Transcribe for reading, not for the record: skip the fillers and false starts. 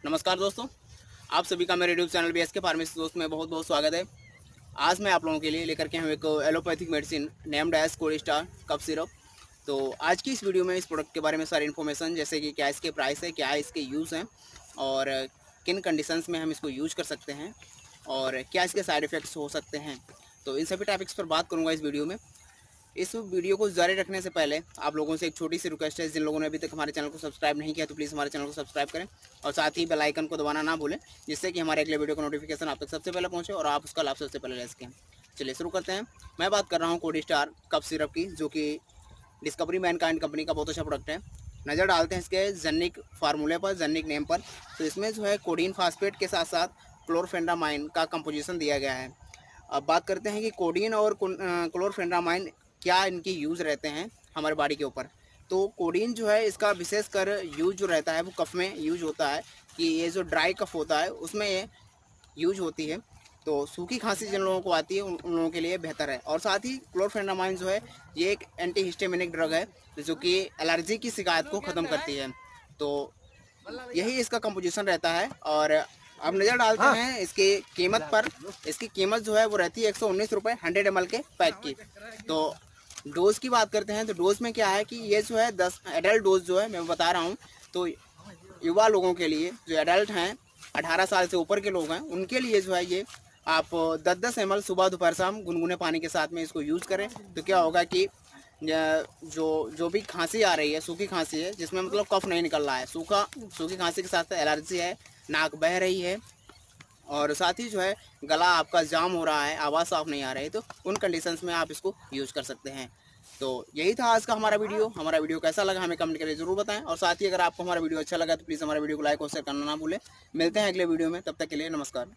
नमस्कार दोस्तों, आप सभी का मेरे यूट्यूब चैनल बीएसके फार्मेसी दोस्त में बहुत बहुत स्वागत है। आज मैं आप लोगों के लिए लेकर के हूँ एक allopathic medicine named as Codistar cough syrup. तो आज की इस वीडियो में इस प्रोडक्ट के बारे में सारी इन्फॉर्मेशन, जैसे कि क्या इसके प्राइस है, क्या इसके यूज़ हैं और किन कंडीशंस में हम इसको यूज कर सकते हैं और क्या इसके साइड इफ़ेक्ट्स हो सकते हैं, तो इन सभी टॉपिक्स पर बात करूँगा इस वीडियो में। इस वीडियो को जारी रखने से पहले आप लोगों से एक छोटी सी रिक्वेस्ट है, जिन लोगों ने अभी तक हमारे चैनल को सब्सक्राइब नहीं किया तो प्लीज़ हमारे चैनल को सब्सक्राइब करें और साथ ही बेल आइकन को दबाना ना भूलें, जिससे कि हमारे अगले वीडियो का नोटिफिकेशन आप तक सबसे पहले पहुंचे और आप उसका लाभ सबसे पहले ले सकें। चलिए शुरू करते हैं। मैं बात कर रहा हूँ कोडिस्टार कफ सिरप की, जो कि डिस्कवरी मैनकाइंड कंपनी का बहुत अच्छा प्रोडक्ट है। नज़र डालते हैं इसके जेनिक फार्मूले पर, जेनिक नेम पर। तो इसमें जो है कोडीन फास्फेट के साथ साथ क्लोरफेंड्रामाइन का कंपोजिशन दिया गया है। अब बात करते हैं कि कोडीन और क्लोरफेंड्रामाइन क्या इनकी यूज़ रहते हैं हमारे बॉडी के ऊपर। तो कोडीन जो है इसका विशेषकर यूज जो रहता है वो कफ में यूज होता है, कि ये जो ड्राई कफ होता है उसमें ये यूज होती है। तो सूखी खांसी जिन लोगों को आती है उन लोगों के लिए बेहतर है। और साथ ही क्लोरफेंड्रामाइन जो है ये एक एंटी हिस्टामिनिक ड्रग है, जो कि एलर्जी की शिकायत को ख़त्म करती है। तो यही इसका कंपोजिशन रहता है। और अब नज़र डालते हैं इसकी कीमत पर। इसकी कीमत जो है वो रहती है 119 रुपये 100 ml के पैक की। तो डोज़ की बात करते हैं तो डोज़ में क्या है कि ये जो है 10 एडल्ट डोज जो है मैं बता रहा हूँ। तो युवा लोगों के लिए, जो एडल्ट हैं 18 साल से ऊपर के लोग हैं, उनके लिए जो है ये आप 10-10 ml सुबह दोपहर शाम गुनगुने पानी के साथ में इसको यूज़ करें। तो क्या होगा कि जो भी खांसी आ रही है, सूखी खांसी है जिसमें मतलब कफ नहीं निकल रहा है, सूखी खांसी के साथ एलर्जी है, नाक बह रही है और साथ ही जो है गला आपका जाम हो रहा है, आवाज़ साफ नहीं आ रही है, तो उन कंडीशंस में आप इसको यूज़ कर सकते हैं। तो यही था आज का हमारा वीडियो। हमारा वीडियो कैसा लगा हमें कमेंट करके ज़रूर बताएं और साथ ही अगर आपको हमारा वीडियो अच्छा लगा तो प्लीज़ हमारे वीडियो को लाइक और शेयर करना ना भूलें। मिलते हैं अगले वीडियो में, तब तक के लिए नमस्कार।